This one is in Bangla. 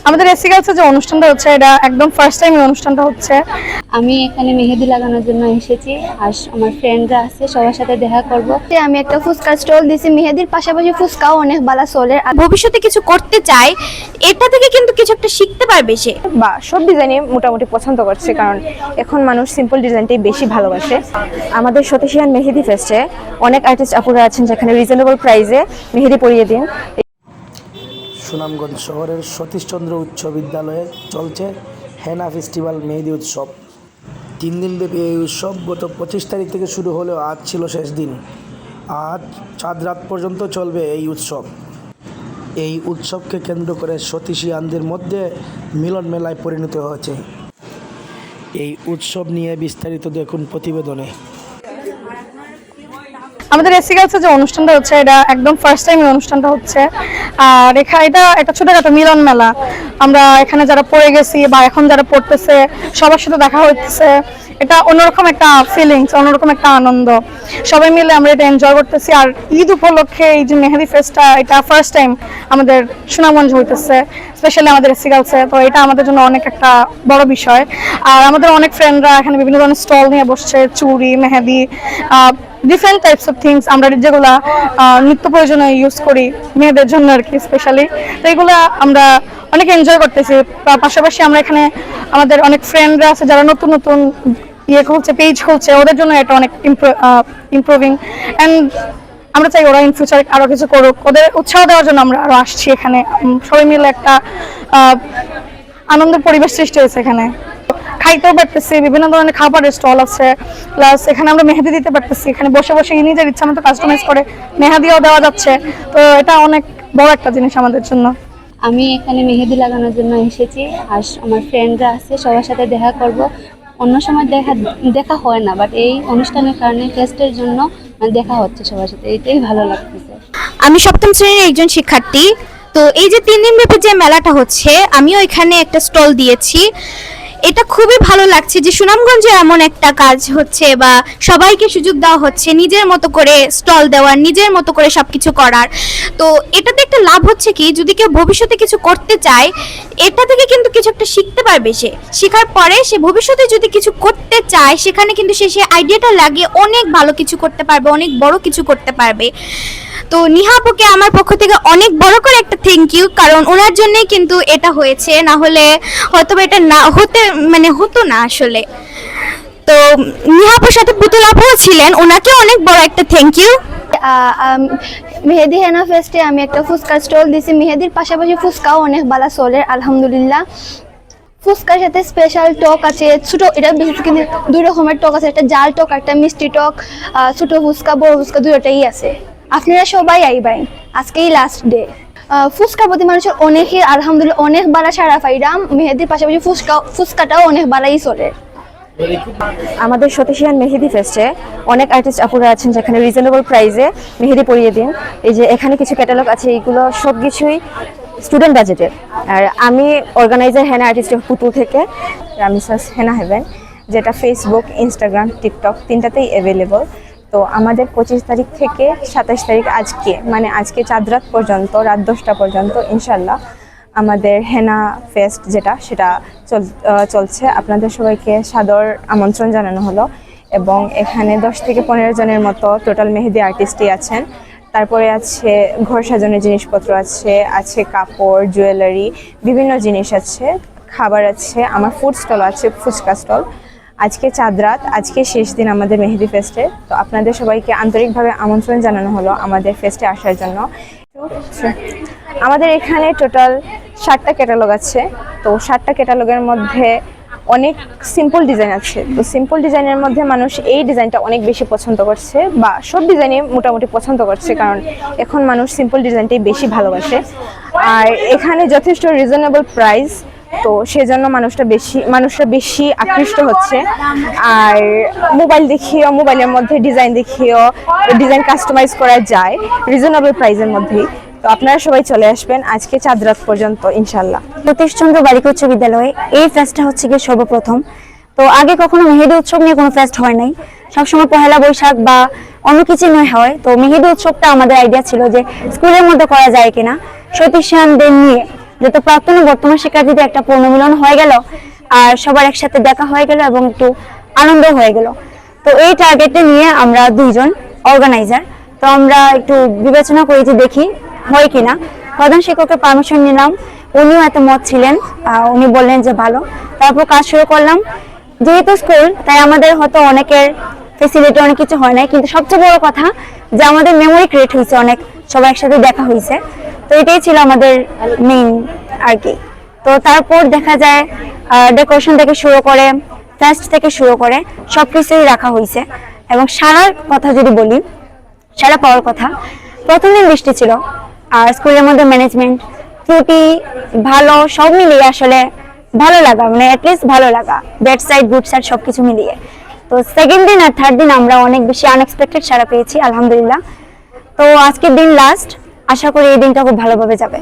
আমাদের এসি গার্লসে যে অনুষ্ঠানটা হচ্ছে এটা একদম ফার্স্ট টাইম এই অনুষ্ঠানটা হচ্ছে। আমি এখানে মেহেদি লাগানোর জন্য এসেছি আর আমার ফ্রেন্ডরা আছে সবার সাথে দেখা করব। আমি একটা ফুচকা স্টল দিছি, মেহেদির পাশাপাশি ফুচকাও অনেক ভালো চলে। আর ভবিষ্যতে কিছু করতে চায়, এটা থেকে কিন্তু কিছু একটা শিখতে পারবে সে। বা সব ডিজাইনই মোটামুটি পছন্দ করছে, কারণ এখন মানুষ সিম্পল ডিজাইনটাই বেশি ভালোবাসে। আমাদের সতীশিয়ান মেহেদি ফেস্টে অনেক আর্টিস্ট আপুরা আছেন যেখানে রিজনেবল প্রাইসে মেহেদি পরিয়ে দিন। সুনামগঞ্জ শহরের সতীশচন্দ্র উচ্চ বিদ্যালয়ে চলছে হেনা ফেস্টিভ্যাল মেহেদি উৎসব। 3 দিনব্যাপী এই উৎসব গত 25 তারিখ থেকে শুরু হলেও আজ ছিল শেষ দিন। আজ চাঁদ রাত পর্যন্ত চলবে এই উৎসব। এই উৎসবকে কেন্দ্র করে সতীশিয়ানদের মধ্যে মিলন মেলায় পরিণত হয়েছে। এই উৎসব নিয়ে বিস্তারিত দেখুন প্রতিবেদনে। আমাদের এসি গার্লসে যে অনুষ্ঠানটা হচ্ছে এটা একদম ফার্স্ট টাইম এই অনুষ্ঠানটা হচ্ছে। আর এটা একটা ছোটখাটো মিলন মেলা। আমরা এখানে যারা পড়ে গেছি বা এখন যারা পড়তেছে সবার সাথে দেখা হইতেছে, এটা অন্যরকম একটা ফিলিংস, অন্যরকম একটা আনন্দ। সবাই মিলে আমরা এটা এনজয় করতেছি। আর ঈদ উপলক্ষে এই যে মেহেদি ফেস্টটা, এটা ফার্স্ট টাইম আমাদের সুনামগঞ্জ হইতেছে, স্পেশালি আমাদের এসি গার্লসে। তো এটা আমাদের জন্য অনেক একটা বড় বিষয়। আর আমাদের অনেক ফ্রেন্ডরা এখানে বিভিন্ন ধরনের স্টল নিয়ে বসছে, চুড়ি, মেহেদি, ডিফারেন্ট টাইপস অফ থিংস আমরা যেগুলা নিত্য প্রয়োজনে ইউজ করি মেয়েদের জন্য আর কি স্পেশালি। তো এগুলো আমরা অনেক এনজয় করতেছি। পাশাপাশি আমরা এখানে আমাদের অনেক ফ্রেন্ডরা আছে যারা নতুন নতুন খুলছে, পেজ খুলছে, ওদের জন্য এটা অনেক ইমপ্রুভিং। অ্যান্ড আমরা চাই ওরা ইন ফিউচার আরো কিছু করুক। ওদের উৎসাহ দেওয়ার জন্য আমরা আরো আসছি এখানে। সবাই মিলে একটা আনন্দের পরিবেশ সৃষ্টি হয়েছে এখানে। খাইতেও পারতেছি, বিভিন্ন ধরনের খাবারের স্টল আছে, প্লাস এখানে আমরা মেহেদি দিতে পারতেছি। এখানে বসে বসে নিজের ইচ্ছা মতো কাস্টমাইজ করে মেহেদিও দেওয়া যাচ্ছে। তো এটা অনেক বড় একটা জিনিস আমাদের জন্য। আমি এখানে মেহেদি লাগানোর জন্য এসেছি আর আমার ফ্রেন্ডরা আছে সবার সাথে দেখা করব। অন্য সময় দেখা হয় না, বাট এই অনুষ্ঠানের কারণে ফেস্টের জন্য দেখা হচ্ছে সবার সাথে, এটাই ভালো লাগতেছে। আমি সপ্তম শ্রেণীর একজন শিক্ষার্থী। তো এই যে 3 দিন ব্যাপী যে মেলাটা হচ্ছে, আমিও এখানে একটা স্টল দিয়েছি। এটা খুবই ভালো লাগছে যে সুনামগঞ্জে এমন একটা কাজ হচ্ছে বা সবাইকে সুযোগ দেওয়া হচ্ছে নিজের মতো করে স্টল দেওয়ার, নিজের মতো করে সবকিছু করার। তো এটাতে একটা লাভ হচ্ছে কি, যদি কেউ ভবিষ্যতে কিছু করতে চায়, এটা থেকে কিন্তু কিছু একটা শিখতে পারবে সে। শেখার পরে সে ভবিষ্যতে যদি কিছু করতে চায়, সেখানে কিন্তু সে আইডিয়াটা লাগিয়ে অনেক ভালো কিছু করতে পারবে, অনেক বড় কিছু করতে পারবে। তো নিহা আপুকে আমার পক্ষ থেকে অনেক বড় করে একটা থ্যাংক ইউ, কারণ ওনার জন্যই কিন্তু এটা হয়েছে, না হলে হয়তো এটা না হতো না আসলে। তো নিহা আপুর সাথে পুতুল আপুও ছিলেন, ওনাকে অনেক বড় একটা থ্যাংক ইউ। মেহেদি হেনা ফেস্টে আমি একটা ফুচকা স্টল দিছি, মেহেদির পাশাপাশি ফুচকাও অনেক ভালো চলে আলহামদুলিল্লাহ। ফুচকার সাথে স্পেশাল টক আছে, ছোট, এটা বিশেষ কিন্তু 2 রকমের টক আছে, একটা জাল টক, একটা মিষ্টি টক। ছোট ফুচকা, বড় ফুচকা দুটোটাই আছে। আপনারা সবাই আইবেন, আজকেই লাস্ট ডে। ফুচকার প্রতি মানুষের অনেকই আলহামদুলিল্লাহ অনেক বাড়া সারা পাইলাম। মেহেদির পাশাপাশি ফুচকাটাও অনেক বাড়াই চলে। আমাদের সতীশিয়ান মেহেদি ফেস্টে অনেক আর্টিস্ট আপুরা আছেন যেখানে রিজনেবল প্রাইসে মেহেদি পরিয়ে দিন। এই যে এখানে কিছু ক্যাটালগ আছে, এইগুলো সব কিছুই স্টুডেন্ট বাজেটের। আর আমি অর্গানাইজার হেনা আর্টিস্ট পুতুল থেকে, আমি হেনা হেভেন, যেটা ফেসবুক, ইনস্টাগ্রাম, টিকটক তিনটাতেই অ্যাভেলেবল। তো আমাদের 25 তারিখ থেকে 27 তারিখ আজকে চাঁদ রাত পর্যন্ত, রাত 10টা পর্যন্ত ইনশাল্লাহ আমাদের হেনা ফেস্ট সেটা চলছে। আপনাদের সবাইকে সাদর আমন্ত্রণ জানানো হলো। এবং এখানে 10 থেকে 15 জনের মতো টোটাল মেহেদি আর্টিস্টই আছেন। তারপরে আছে ঘর সাজানোর জিনিসপত্র আছে কাপড়, জুয়েলারি, বিভিন্ন জিনিস আছে, খাবার আছে, আমার ফুড স্টল আছে, ফুচকা স্টল। আজকে চাঁদ রাত, আজকে শেষ দিন আমাদের মেহেদি ফেস্টে। তো আপনাদের সবাইকে আন্তরিকভাবে আমন্ত্রণ জানানো হলো আমাদের ফেস্টে আসার জন্য। আমাদের এখানে টোটাল 7টা ক্যাটালগ আছে। তো 7টা ক্যাটালগের মধ্যে অনেক সিম্পল ডিজাইন আছে। তো সিম্পল ডিজাইনের মধ্যে মানুষ এই ডিজাইনটা অনেক বেশি পছন্দ করছে, বা সব ডিজাইনই মোটামুটি পছন্দ করছে, কারণ এখন মানুষ সিম্পল ডিজাইনটাই বেশি ভালোবাসে। আর এখানে যথেষ্ট রিজনেবল প্রাইস, তো সেজন্য মানুষরা বেশি আকৃষ্ট হচ্ছে। আর মোবাইলের মধ্যে ডিজাইন কাস্টমাইজ করা যায় রিজনেবল প্রাইসের মধ্যেই। তো আপনারা সবাই চলে আসবেন আজকে চাঁদ রাত পর্যন্ত ইনশাল্লাহ। সতীশচন্দ্র বালিকা উচ্চ বিদ্যালয়ে এই ফেস্টটা হচ্ছে গিয়ে সর্বপ্রথম। তো আগে কখনো মেহেদি উৎসব নিয়ে কোনো ফেস্ট হয় নাই, সবসময় পহেলা বৈশাখ বা অন্য কিছু নয় হয়। তো মেহেদি উৎসবটা আমাদের আইডিয়া ছিল যে স্কুলের মধ্যে করা যায় কিনা, সতীশিয়ানদের নিয়ে যত প্রাক্তন ও বর্তমান শিক্ষার্থীদের একটা পুনর্মিলন হয়ে গেল আর সবার একসাথে দেখা হয়ে গেল এবং একটু আনন্দ হয়ে গেল। তো এই টার্গেটে নিয়ে আমরা দুইজন অর্গানাইজার, তো আমরা একটু বিবেচনা করি যে দেখি হয় কিনা। প্রধান শিক্ষকের পারমিশন নিলাম, উনিও এত মত ছিলেন, উনি বললেন যে ভালো। তারপর কাজ শুরু করলাম। যেহেতু স্কুল, তাই আমাদের হয়তো অনেকের ফেসিলিটি অনেক কিছু হয় নাই, কিন্তু সবচেয়ে বড় কথা যে আমাদের মেমোরি ক্রিয়েট হয়েছে, অনেক সবার একসাথে দেখা হয়েছে। তো এটাই ছিল আমাদের মেইন আর কি। তো তারপর দেখা যায় ডেকোরেশন থেকে শুরু করে ফেস্ট থেকে শুরু করে সবকিছুই রাখা হয়েছে। এবং সারার কথা যদি বলি, সারা পাওয়ার কথা, প্রথম দিন বৃষ্টি ছিল আর স্কুলের মধ্যে ম্যানেজমেন্ট ত্রুটি ভালো সব মিলিয়ে আসলে ভালো লাগা, মানে অ্যাটলিস্ট ভালো লাগা, ব্যাড সাইড গুড সাইড সবকিছু মিলিয়ে। তো সেকেন্ড দিন আর থার্ড দিন আমরা অনেক বেশি আনএক্সপেক্টেড সাড়া পেয়েছি, আলহামদুলিল্লাহ। তো আজকের দিন লাস্ট, আশা করি এই দিনটা খুব ভালোভাবে যাবে।